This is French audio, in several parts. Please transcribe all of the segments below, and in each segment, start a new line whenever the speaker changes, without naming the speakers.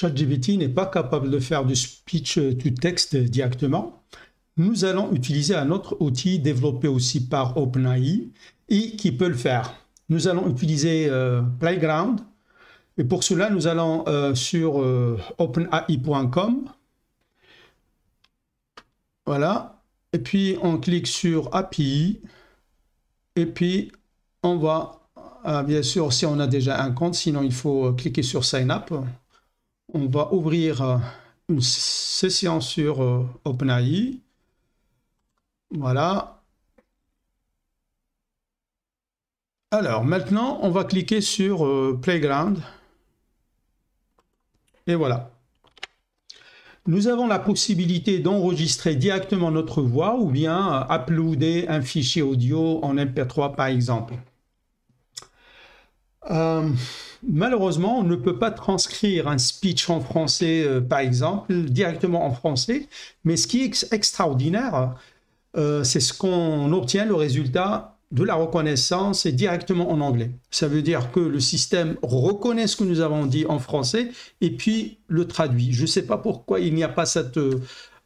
ChatGPT n'est pas capable de faire du speech to text directement, nous allons utiliser un autre outil développé aussi par OpenAI et qui peut le faire. Nous allons utiliser Playground et pour cela nous allons sur openai.com. Voilà, et puis on clique sur API et puis on va, bien sûr si on a déjà un compte, sinon il faut cliquer sur Sign Up. On va ouvrir une session sur OpenAI. Voilà. Alors maintenant, on va cliquer sur Playground. Et voilà. Nous avons la possibilité d'enregistrer directement notre voix ou bien uploader un fichier audio en MP3 par exemple. Malheureusement, on ne peut pas transcrire un speech en français, par exemple, directement en français, mais ce qui est extraordinaire, c'est ce qu'on obtient, le résultat de la reconnaissance est directement en anglais. Ça veut dire que le système reconnaît ce que nous avons dit en français et puis le traduit. Je ne sais pas pourquoi il n'y a pas cette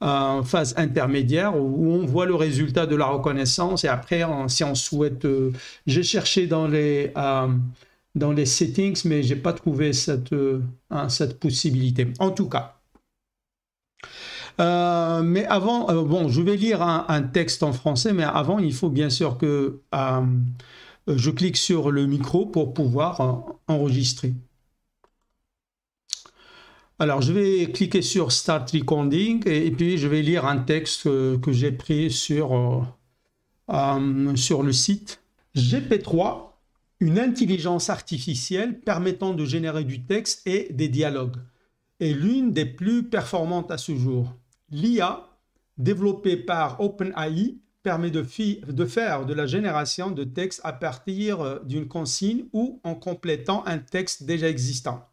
phase intermédiaire où on voit le résultat de la reconnaissance et après, si on souhaite... j'ai cherché dans les settings, mais je n'ai pas trouvé cette possibilité. En tout cas. Mais avant, bon, je vais lire un texte en français, mais avant, il faut bien sûr que je clique sur le micro pour pouvoir enregistrer. Alors, je vais cliquer sur Start Recording et puis je vais lire un texte que j'ai pris sur le site. GP3, une intelligence artificielle permettant de générer du texte et des dialogues, est l'une des plus performantes à ce jour. L'IA, développée par OpenAI, permet de faire de la génération de texte à partir d'une consigne ou en complétant un texte déjà existant.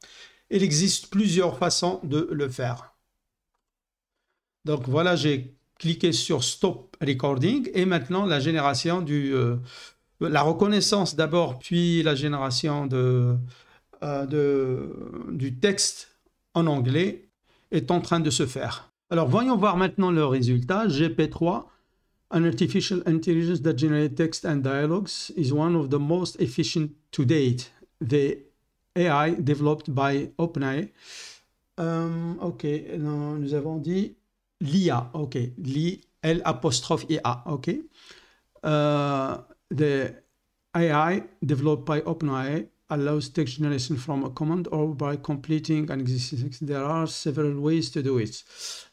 Il existe plusieurs façons de le faire. Donc voilà, j'ai cliqué sur Stop Recording et maintenant la génération la reconnaissance d'abord, puis la génération du texte en anglais est en train de se faire. Alors, voyons voir maintenant le résultat. GP3, an artificial intelligence that generates text and dialogues, is one of the most efficient to date. The AI developed by OpenAI. OK, nous avons dit l'IA. OK, L''IA. OK. The AI developed by OpenAI allows text generation from a command or by completing an existing text. There are several ways to do it.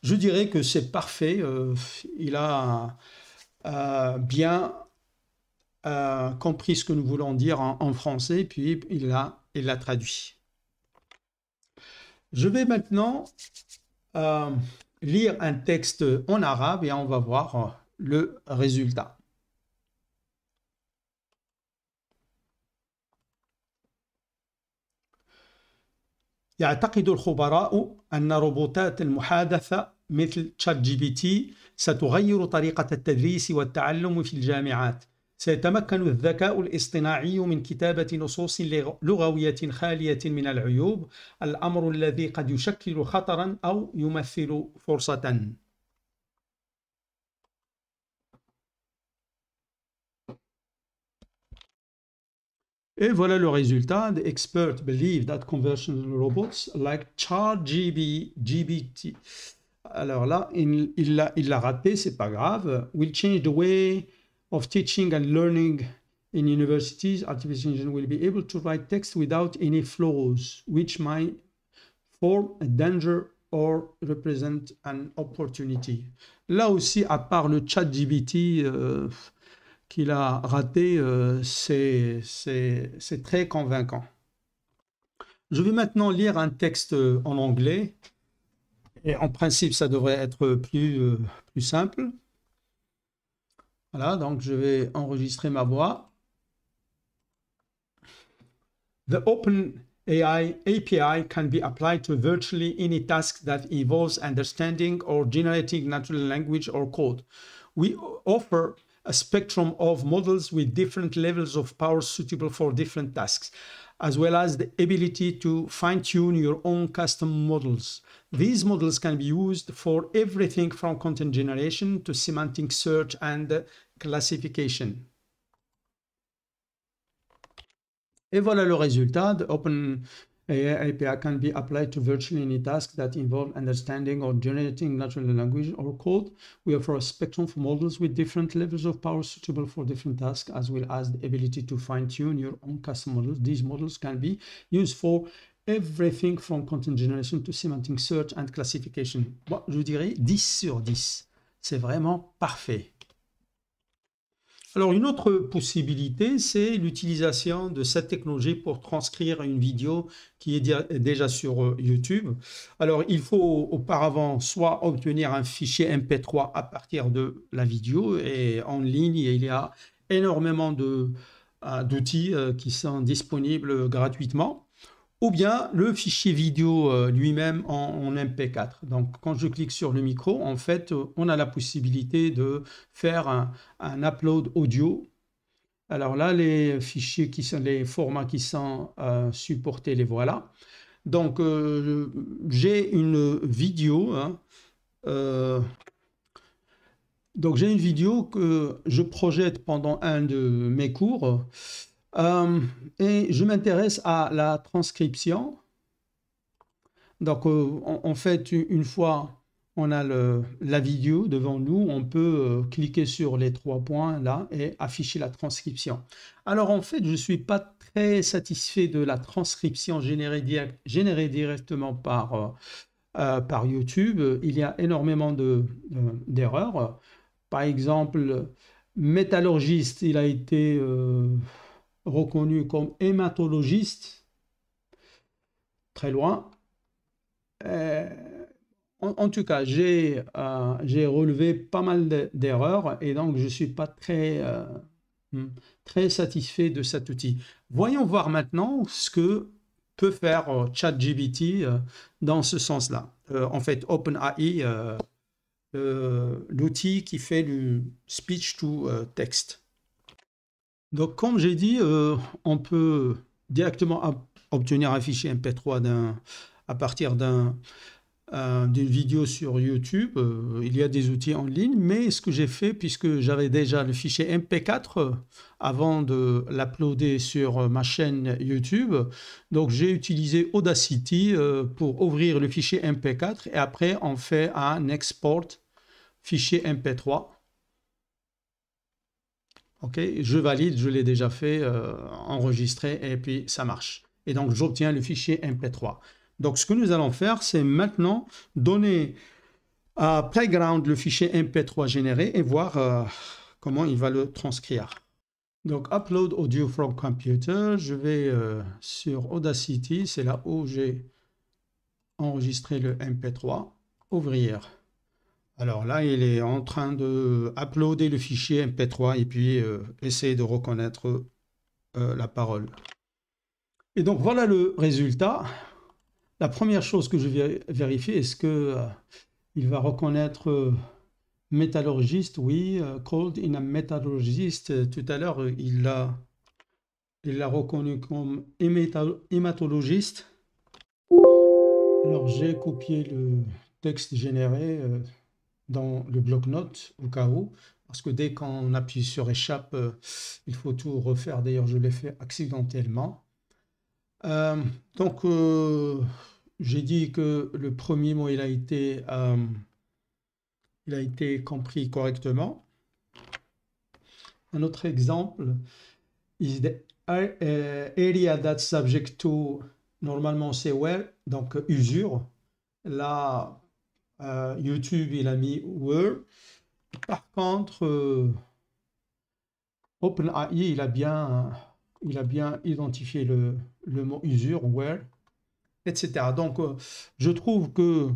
Je dirais que c'est parfait. Il a bien compris ce que nous voulons dire en français, puis il l'a traduit. Je vais maintenant lire un texte en arabe et on va voir le résultat. يعتقد الخبراء أن روبوتات المحادثة مثل تشات جي بي تي ستغير طريقة التدريس والتعلم في الجامعات. سيتمكن الذكاء الاصطناعي من كتابة نصوص لغوية خالية من العيوب، الأمر الذي قد يشكل خطراً أو يمثل فرصة. Et voilà le résultat. The experts believe that conversational robots like ChatGPT, alors là, il l'a raté, c'est pas grave, will change the way of teaching and learning in universities. Artificial intelligence will be able to write text without any flaws, which might form a danger or represent an opportunity. Là aussi, à part le ChatGPT qu'il a raté, c'est très convaincant. Je vais maintenant lire un texte en anglais et en principe ça devrait être plus simple. Voilà, donc je vais enregistrer ma voix. The OpenAI API can be applied to virtually any task that involves understanding or generating natural language or code. We offer a spectrum of models with different levels of power suitable for different tasks. as well as the ability to fine-tune your own custom models. These models can be used for everything from content generation to semantic search and classification. Et voilà le résultat. The OpenAI API can be applied to virtually any task that involve understanding or generating natural language or code. We offer a spectrum of models with different levels of power suitable for different tasks, as well as the ability to fine-tune your own custom models. These models can be used for everything from content generation to semantic search and classification. Bon, je dirais 10 sur 10. C'est vraiment parfait. Alors, une autre possibilité, c'est l'utilisation de cette technologie pour transcrire une vidéo qui est déjà sur YouTube. Alors, il faut auparavant soit obtenir un fichier MP3 à partir de la vidéo, et en ligne, il y a énormément d'outils qui sont disponibles gratuitement, ou bien le fichier vidéo lui-même en MP4. Donc, quand je clique sur le micro, en fait, on a la possibilité de faire un upload audio. Alors là, les fichiers les formats qui sont supportés, les voilà. Donc, j'ai une vidéo. Donc, j'ai une vidéo que je projette pendant un de mes cours. Et je m'intéresse à la transcription. Donc, en fait, une fois on a la vidéo devant nous, on peut cliquer sur les 3 points là et afficher la transcription. Alors, en fait, je ne suis pas très satisfait de la transcription générée directement par YouTube. Il y a énormément d'erreurs. Par exemple, métallurgiste, il a été reconnu comme hématologiste, très loin. En tout cas, j'ai relevé pas mal d'erreurs et donc je ne suis pas très satisfait de cet outil. Voyons voir maintenant ce que peut faire ChatGPT dans ce sens-là. En fait, OpenAI, l'outil qui fait le speech to text. Donc, comme j'ai dit, on peut directement obtenir un fichier MP3 à partir d'une vidéo sur YouTube. Il y a des outils en ligne, mais ce que j'ai fait, puisque j'avais déjà le fichier MP4 avant de l'uploader sur ma chaîne YouTube, donc j'ai utilisé Audacity pour ouvrir le fichier MP4 et après on fait un export fichier MP3. Ok, je valide, je l'ai déjà fait, enregistré, et puis ça marche. Et donc, j'obtiens le fichier MP3. Donc, ce que nous allons faire, c'est maintenant donner à Playground le fichier MP3 généré et voir comment il va le transcrire. Donc, Upload Audio from Computer, je vais sur Audacity, c'est là où j'ai enregistré le MP3, ouvrir. Alors là, il est en train de uploader le fichier MP3 et puis essayer de reconnaître la parole. Et donc voilà le résultat. La première chose que je vais vérifier, est-ce que il va reconnaître métallurgiste? Oui, called in a metallurgist. Tout à l'heure, il l'a reconnu comme hématologiste. Alors j'ai copié le texte généré dans le bloc-notes au cas où, parce que dès qu'on appuie sur échappe, il faut tout refaire. D'ailleurs, je l'ai fait accidentellement. Donc, j'ai dit que le premier mot, il a été compris correctement. Un autre exemple, is the area that's subject to, normalement c'est where, donc usure. Là, YouTube, il a mis where. Par contre, OpenAI, il a bien identifié le mot usure, where, etc. Donc, je trouve que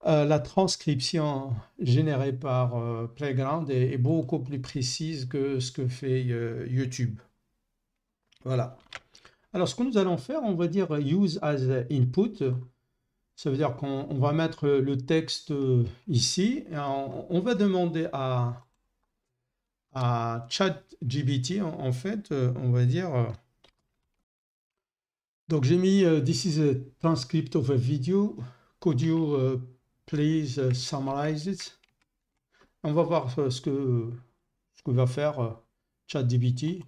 la transcription générée par Playground est beaucoup plus précise que ce que fait YouTube. Voilà. Alors, ce que nous allons faire, on va dire use as input. Ça veut dire qu'on va mettre le texte ici et on va demander à ChatGPT, en fait, on va dire Donc j'ai mis this is a transcript of a video. Could you please summarize it? On va voir ce que va faire ChatGPT.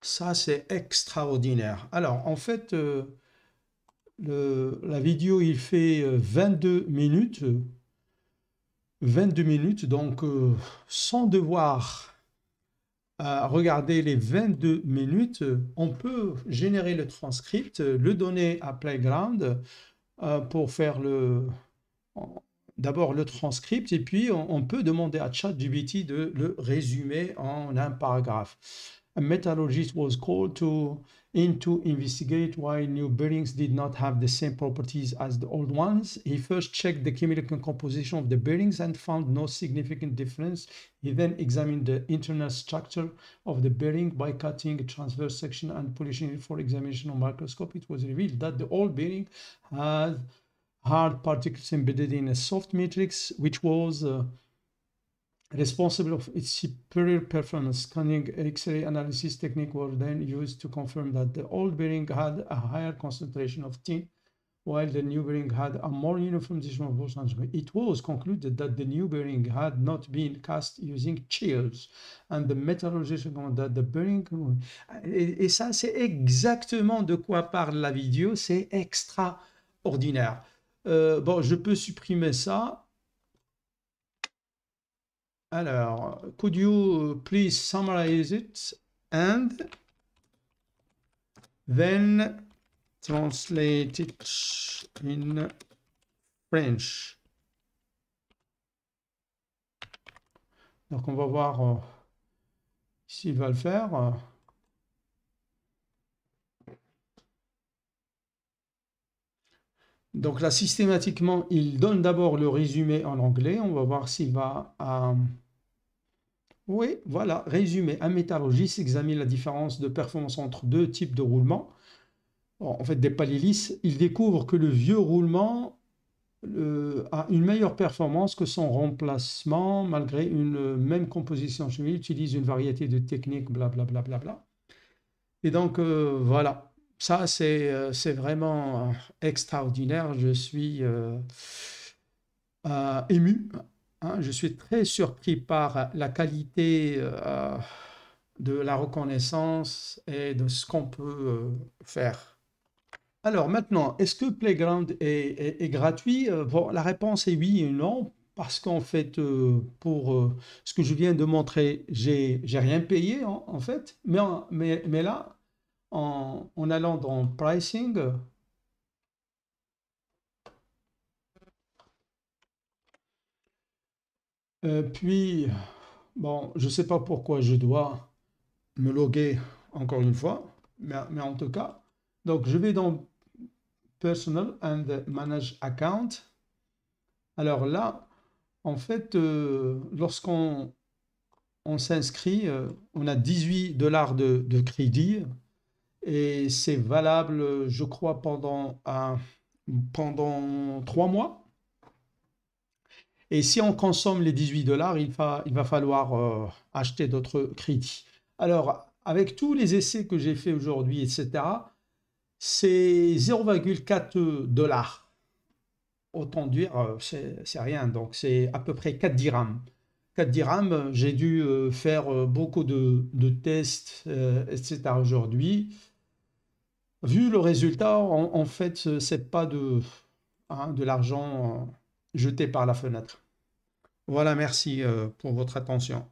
Ça, c'est extraordinaire. Alors, en fait, la vidéo, il fait 22 minutes. 22 minutes, donc sans devoir regarder les 22 minutes, on peut générer le transcript, le donner à Playground pour faire d'abord le transcript, et puis on peut demander à ChatGPT de le résumer en un paragraphe. A metallurgist was called in to investigate why new bearings did not have the same properties as the old ones. He first checked the chemical composition of the bearings and found no significant difference. He then examined the internal structure of the bearing by cutting a transverse section and polishing it for examination on microscope. It was revealed that the old bearing had hard particles embedded in a soft matrix, which was responsible of its superior performance. Scanning X-ray analysis technique were then used to confirm that the old bearing had a higher concentration of tin, while the new bearing had a more uniform distribution of both. It was concluded that the new bearing had not been cast using shears, and the metallurgist recommended that the bearing... Et ça, c'est exactement de quoi parle la vidéo, c'est extraordinaire. Bon, je peux supprimer ça. Alors, could you please summarize it and then translate it in French? Donc, on va voir s'il va le faire. Donc là, systématiquement, il donne d'abord le résumé en anglais. On va voir s'il va... Oui, voilà, résumé. Un métallurgiste examine la différence de performance entre deux types de roulements. En fait, des paliers lisses. Il découvre que le vieux roulement a une meilleure performance que son remplacement, malgré une même composition chimique, utilise une variété de techniques, blablabla. Bla, bla, bla. Et donc, voilà. Ça, c'est vraiment extraordinaire. Je suis ému. Hein. Je suis très surpris par la qualité de la reconnaissance et de ce qu'on peut faire. Alors maintenant, est-ce que Playground est gratuit? Bon, la réponse est oui et non. Parce qu'en fait, pour ce que je viens de montrer, j'ai rien payé en fait. Mais là, en allant dans Pricing, puis, bon, je ne sais pas pourquoi je dois me loguer encore une fois, mais en tout cas, donc je vais dans Personal and Manage Account. Alors là, en fait, lorsqu'on s'inscrit, on a 18 $ de crédit et c'est valable, je crois, pendant 3 mois. Et si on consomme les 18 $, il va falloir acheter d'autres crédits. Alors, avec tous les essais que j'ai fait aujourd'hui, etc., c'est 0,4 $. Autant dire, c'est rien. Donc, c'est à peu près 4 dirhams. 4 dirhams, j'ai dû faire beaucoup de tests, etc. aujourd'hui. Vu le résultat, en fait, c'est pas de l'argent jeté par la fenêtre. Voilà, merci pour votre attention.